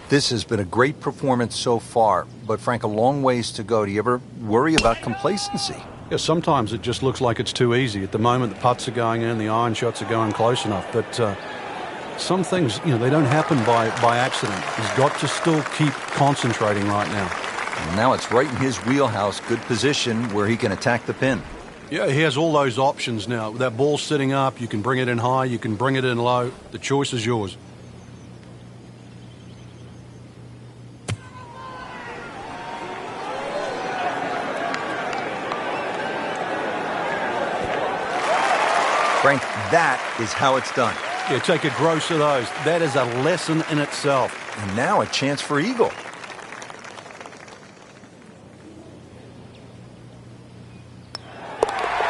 This has been a great performance so far, but Frank, a long ways to go. Do you ever worry about complacency? Yeah, sometimes it just looks like it's too easy. At the moment, the putts are going in, the iron shots are going close enough, but some things, they don't happen by accident. He's got to still keep concentrating right now. And now it's right in his wheelhouse, good position where he can attack the pin. Yeah, he has all those options now. That ball's sitting up, you can bring it in high, you can bring it in low. The choice is yours. Frank, that is how it's done. Yeah, take a gross of those. That is a lesson in itself. And now a chance for eagle.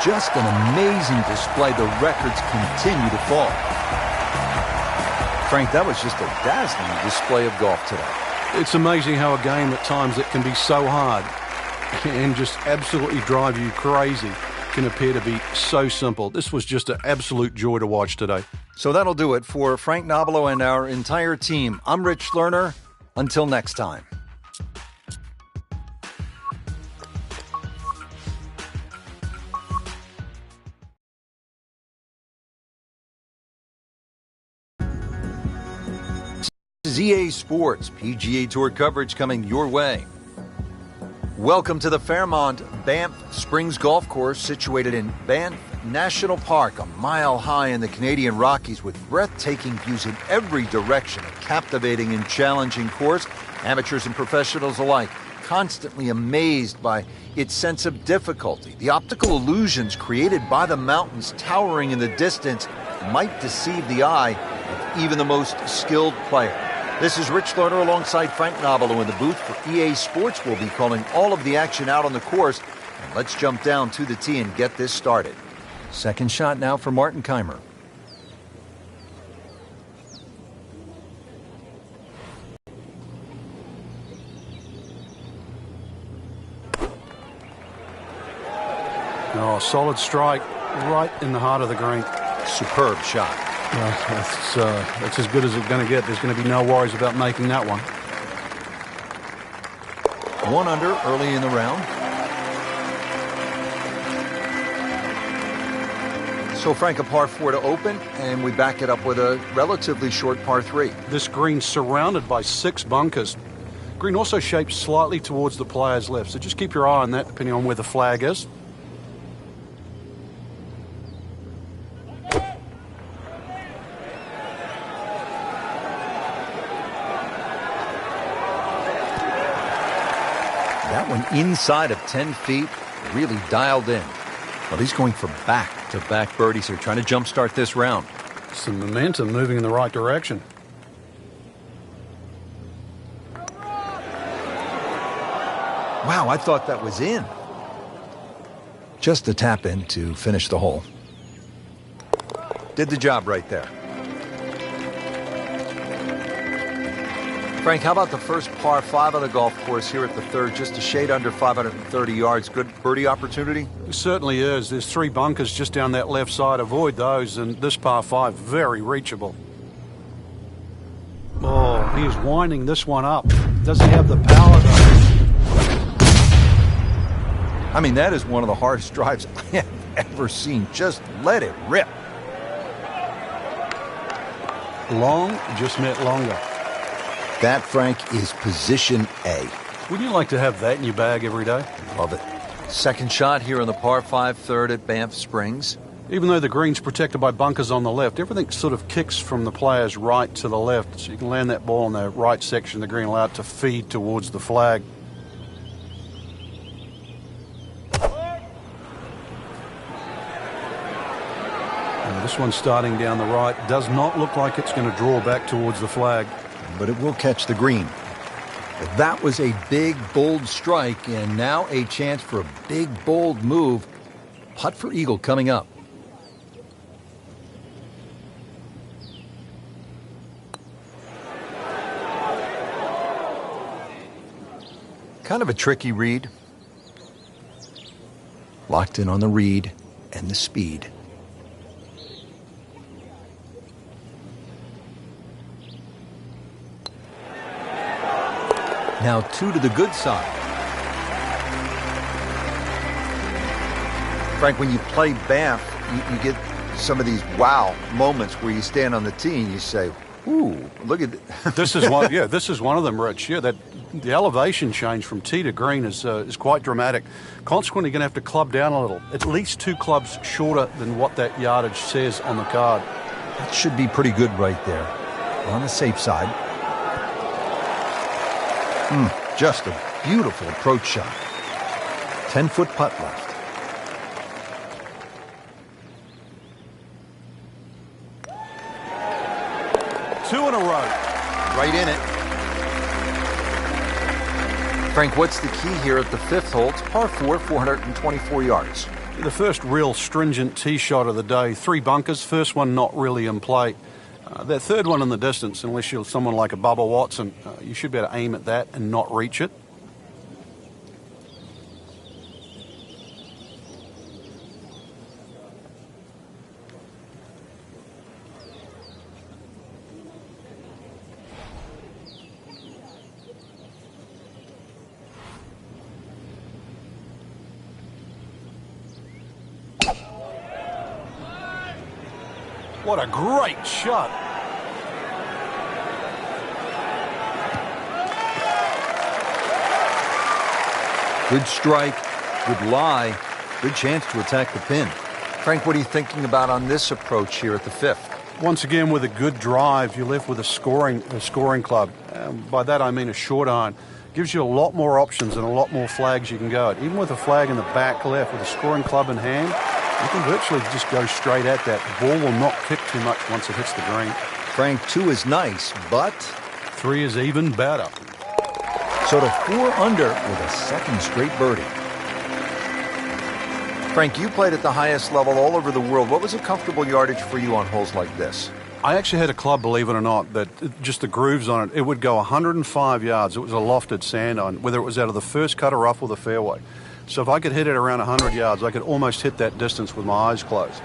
Just an amazing display. The records continue to fall. Frank, that was just a dazzling display of golf today. It's amazing how a game at times that can be so hard and just absolutely drive you crazy can appear to be so simple. This was just an absolute joy to watch today. So that'll do it for Frank Nobilo and our entire team. I'm Rich Lerner. Until next time. This is EA Sports PGA Tour coverage coming your way. Welcome to the Fairmont Banff Springs Golf Course, situated in Banff National Park, a mile high in the Canadian Rockies with breathtaking views in every direction. A captivating and challenging course, amateurs and professionals alike constantly amazed by its sense of difficulty. The optical illusions created by the mountains towering in the distance might deceive the eye of even the most skilled player. This is Rich Lerner alongside Frank Nobilo in the booth for EA Sports. We'll be calling all of the action out on the course. And let's jump down to the tee and get this started. Second shot now for Martin Keimer. Oh, solid strike right in the heart of the green. Superb shot. That's as good as it's going to get. There's going to be no worries about making that one. 1 under early in the round. So, Frank, a par 4 to open, and we back it up with a relatively short par 3. This green's surrounded by 6 bunkers. Green also shaped slightly towards the player's left, so just keep your eye on that depending on where the flag is. That one inside of 10 feet, really dialed in. Well, he's going for back-to-back birdies here, trying to jumpstart this round. Some momentum moving in the right direction. Wow, I thought that was in. Just a tap in to finish the hole. Did the job right there. Frank, how about the first par 5 of the golf course here at the third? Just a shade under 530 yards. Good birdie opportunity? It certainly is. There's 3 bunkers just down that left side. Avoid those, and this par 5, very reachable. Oh, he is winding this one up. Does he have the power, though? I mean, that is one of the hardest drives I have ever seen. Just let it rip. Long just meant longer. That, Frank, is position A. Wouldn't you like to have that in your bag every day? Love it. Second shot here on the par 5 third at Banff Springs. Even though the green's protected by bunkers on the left, everything sort of kicks from the player's right to the left. So you can land that ball in the right section of the green, allow it to feed towards the flag. And this one starting down the right does not look like it's going to draw back towards the flag. But it will catch the green. Well, that was a big, bold strike, and now a chance for a big, bold move. Putt for eagle coming up. Kind of a tricky read. Locked in on the read and the speed. Now 2 to the good side. Frank, when you play Banff, you get some of these wow moments where you stand on the tee and you say, ooh, look at this is one. Yeah, this is one of them, Rich. Yeah, the elevation change from tee to green is quite dramatic. Consequently, you're going to have to club down a little. At least 2 clubs shorter than what that yardage says on the card. That should be pretty good right there. On the safe side. Just a beautiful approach shot. 10-foot putt left. Two in a row. Right in it. Frank, what's the key here at the 5th hole? It's par 4, 424 yards. The first real stringent tee shot of the day. 3 bunkers. First one not really in play. That third one in the distance, unless you're someone like a Bubba Watson, you should be able to aim at that and not reach it. What a great shot. Good strike, good lie, good chance to attack the pin. Frank, what are you thinking about on this approach here at the 5th? Once again, with a good drive, you're left with a scoring club. By that I mean a short iron. Gives you a lot more options and a lot more flags you can go at. Even with a flag in the back left, with a scoring club in hand, you can virtually just go straight at that. The ball will not kick too much once it hits the green. Frank, 2 is nice, but 3 is even better. So to 4 under with a second straight birdie. Frank, you played at the highest level all over the world. What was a comfortable yardage for you on holes like this? I actually had a club, believe it or not, that just the grooves on it, it would go 105 yards. It was a lofted sand iron, whether it was out of the first cut or rough or the fairway. So if I could hit it around 100 yards, I could almost hit that distance with my eyes closed.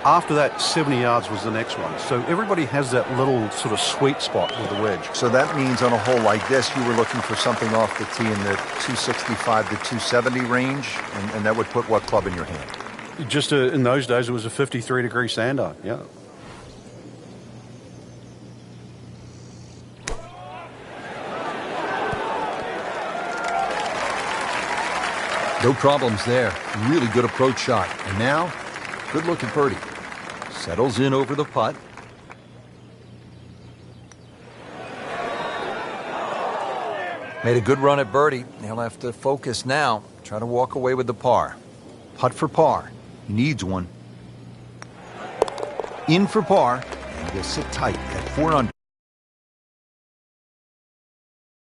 After that, 70 yards was the next one. So everybody has that little sort of sweet spot with the wedge. So that means on a hole like this, you were looking for something off the tee in the 265 to 270 range, and that would put what club in your hand? Just in those days, it was a 53-degree sand iron, yeah. No problems there. Really good approach shot. And now, good look at birdie. Settles in over the putt. Made a good run at birdie. He'll have to focus now. Try to walk away with the par. Putt for par. He needs one. In for par. And he'll sit tight at 4 under.